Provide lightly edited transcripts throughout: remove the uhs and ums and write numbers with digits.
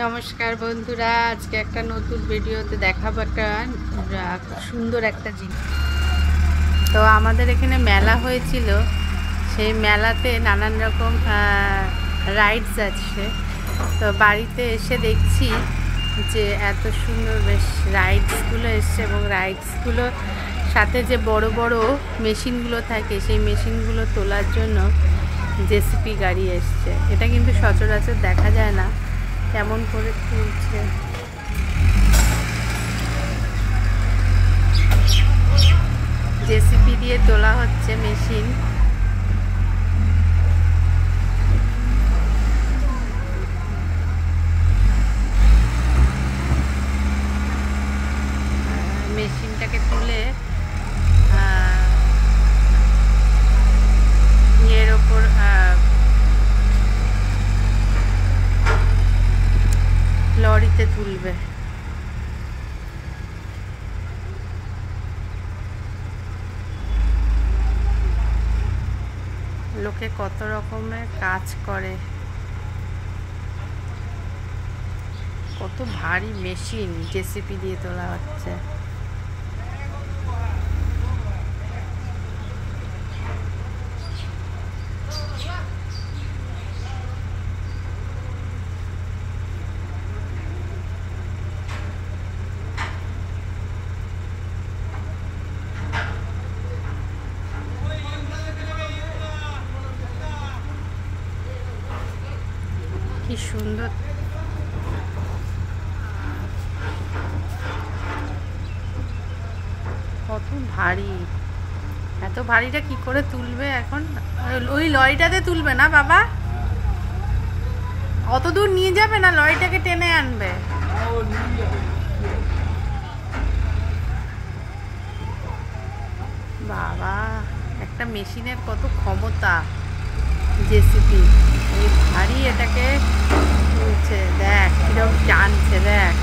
নমস্কার বন্ধুরা, আজকে একটা নতুন ভিডিওতে দেখাবো একটা সুন্দর একটা জিনিস। তো আমাদের এখানে মেলা হয়েছিল, সেই মেলাতে নানান রকম রাইডস আছে। তো বাড়িতে এসে দেখছি যে এত সুন্দর বেশ রাইডসগুলো এসছে, এবং রাইডসগুলোর সাথে যে বড় বড় মেশিনগুলো থাকে সেই মেশিনগুলো তোলার জন্য জেসিপি গাড়ি এসছে। এটা কিন্তু সচরাচর দেখা যায় না। কেমন করে তুলছে, জেসিপি দিয়ে তোলা হচ্ছে মেশিন। মেশিনটাকে তুলে এর ওপর লরিতে তুলবে। লোকে কত রকমের কাজ করে, কত ভারী মেশিন জেসিপি দিয়ে তোলা হচ্ছে। কি সুন্দর, কত ভারী। এত ভারীটা কি করে তুলবে এখন? ওই লরিটাতে তুলবে না বাবা? অত দূর নিয়ে যাবে না, লরিটাকে টেনে আনবে। বাবা, একটা মেশিনের কত ক্ষমতা। জেসিপি এই ভারী, এটাকে তুলছে, দেখ কিরকম টানছে, দেখ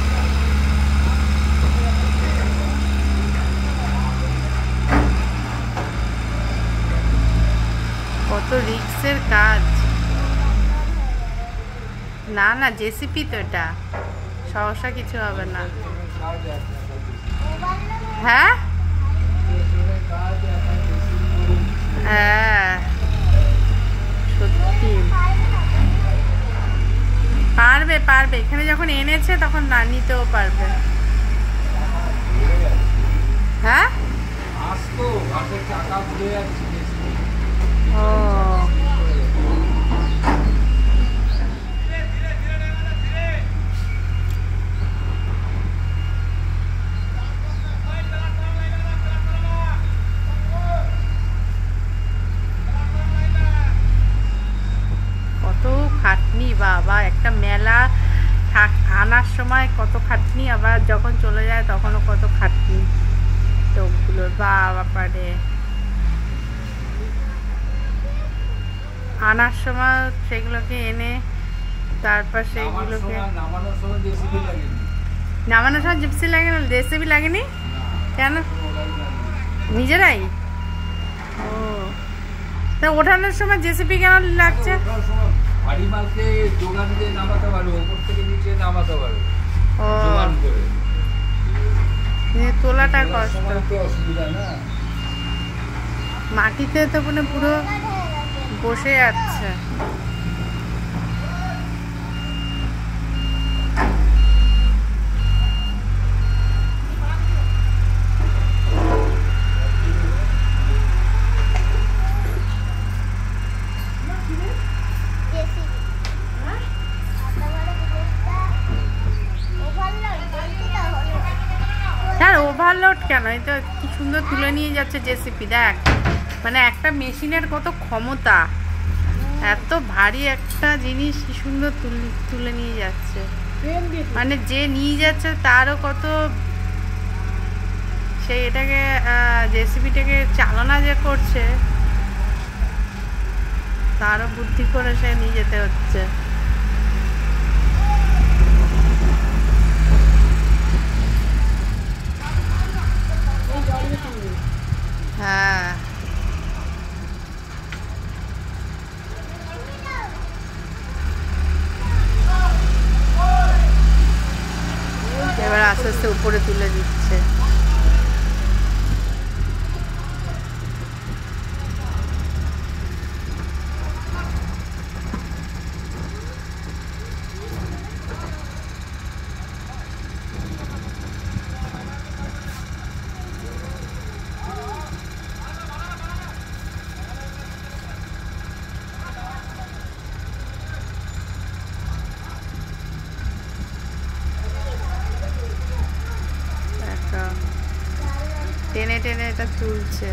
কত রিস্কের কাজ। না না, জেসিপি তো, এটা সহসা কিছু হবে না। হ্যাঁ হ্যাঁ, সত্যি পারবে পারবে। এখানে যখন এনেছে তখন না নিতেও পারবে। হ্যাঁ ও, কত খাটনি বাবা। একটা মেলা আনার সময় কত খাটনি, আবার যখন চলে যায় তখনও কত খাটনি টোপগুলোর। বাবা পারে আনার সময় সেগুলোকে এনে তারপর সেগুলোকে নামানোর সময় জিপসি লাগে না, জেসিবি লাগেনি কেন? নিজেরাই? ও, তা ওঠানোর সময় জেসিপি কেন লাগছে? ভারী মালকে যোগান দিয়ে নামাতে পারো, উপর থেকে নিচে নামাতে পারো। ও, তোলাটা কষ্ট, অসুবিধা না। মাটিতে তো পুরো বসে যাচ্ছে। হ্যাঁ, ওভারলোড কেন? এই তো কি সুন্দর তুলে নিয়ে যাচ্ছে জেসিপি, দেখ। মানে একটা মেশিনের কত ক্ষমতা, এত ভারী একটা জিনিস কি সুন্দর তুলে নিয়ে যাচ্ছে। মানে যে নিয়ে যাচ্ছে তারও কত, সেই এটাকে জেসিপিটাকে চালনা যে করছে তারও বুদ্ধি করে সে নিয়ে যেতে হচ্ছে। হ্যাঁ, আস্তে আস্তে উপরে তুলে দিচ্ছে। টেনে টেনে এটা তুলছে।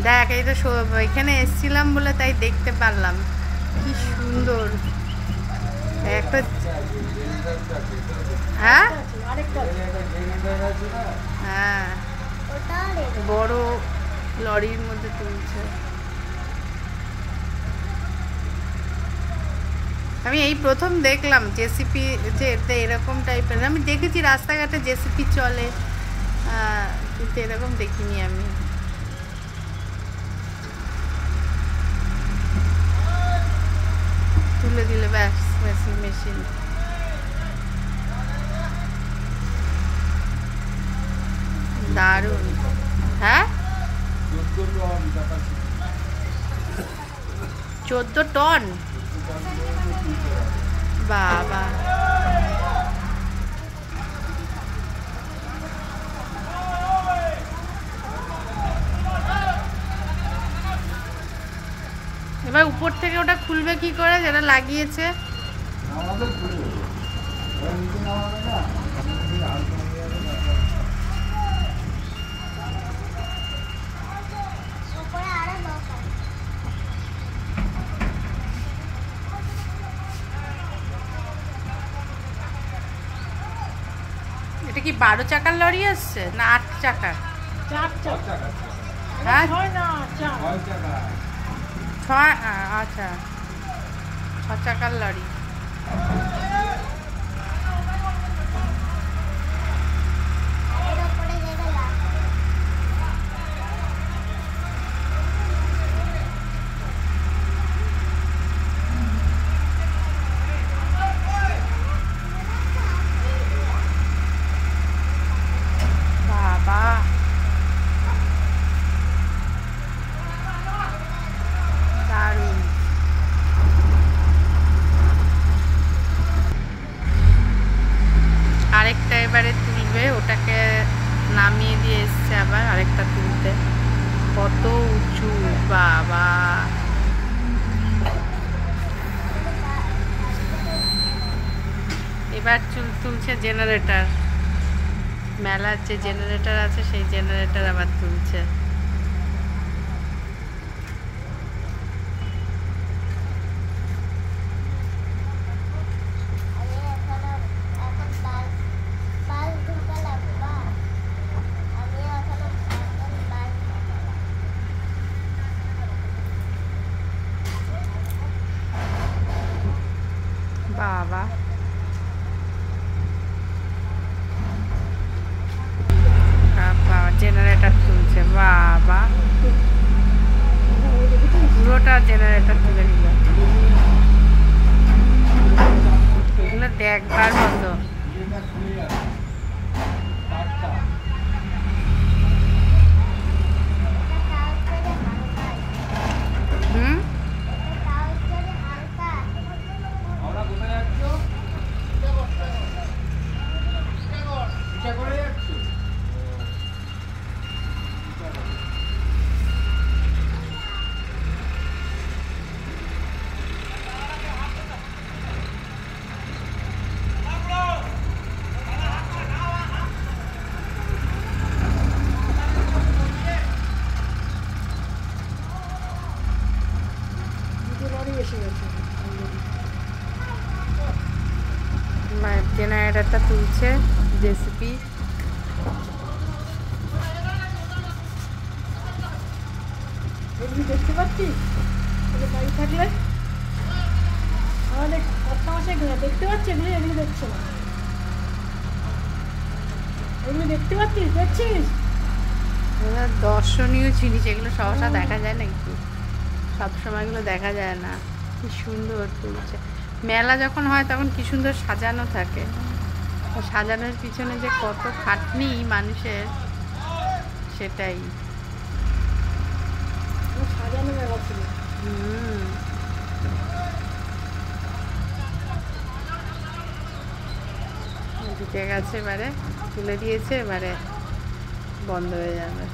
দেখ, এই তো এখানে এসছিলাম বলে তাই দেখতে পারলাম কি সুন্দর একটা। হ্যাঁ হ্যাঁ, বড় লরির মধ্যে তুলছে। আমি এই প্রথম দেখলাম জেসিপি, যে এটা এরকম টাইপের। আমি দেখেছি রাস্তাঘাটে জেসিপি চলে, কিন্তু এরকম দেখিনি আমি। তুলে দিলে ব্যাস, মেশিন। দারুণ। হ্যাঁ, 14 টন, বাবা। এবার উপর থেকে ওটা খুলবে কি করে, যেটা লাগিয়েছে? এটা কি 12 চাকার লরি আসছে না 8 চাকার? 4 চাকা। হ্যাঁ, 6 না 4। 6, আচ্ছা 6 চাকার লরি। বাবা, দারুণ। আরেকটা এবারে তুলবে, ওটাকে নামিয়ে দিয়ে এসছে আবার আরেকটা তুলতে। কত উঁচু, বাবা। এবার তুলছে জেনারেটর, মেলার যে জেনারেটর আছে সেই জেনারেটর আবার তুলছে। বাবা, জেনারেটর তুলছে, বাবা। পুরোটা জেনারেটর তুলে নিল। এগুলো দেখবার মতো। হুম, জেনারেটরটা তুলছে জেসিপি। এগুলি দেখতে পাচ্ছিস? বাড়ি থাকলে আমাদের কত মাসে দেখতে পাচ্ছি, এগুলি দেখছে না। এগুলি দেখতে পাচ্ছিস, দেখছিস? দর্শনীয় জিনিস এগুলো, সহসা দেখা যায় না, কিন্তু সবসময় এগুলো দেখা যায় না। কি সুন্দর তুলছে। মেলা যখন হয় তখন কি সুন্দর সাজানো থাকে। তো সাজানোর পিছনে যে কত খাটনি মানুষের, সেটাই। সাজানো মেলা ছিল। হুম। ঢুকে গেছে, এবারে তুলে দিয়েছে, এবারে বন্ধ হয়ে যাবে।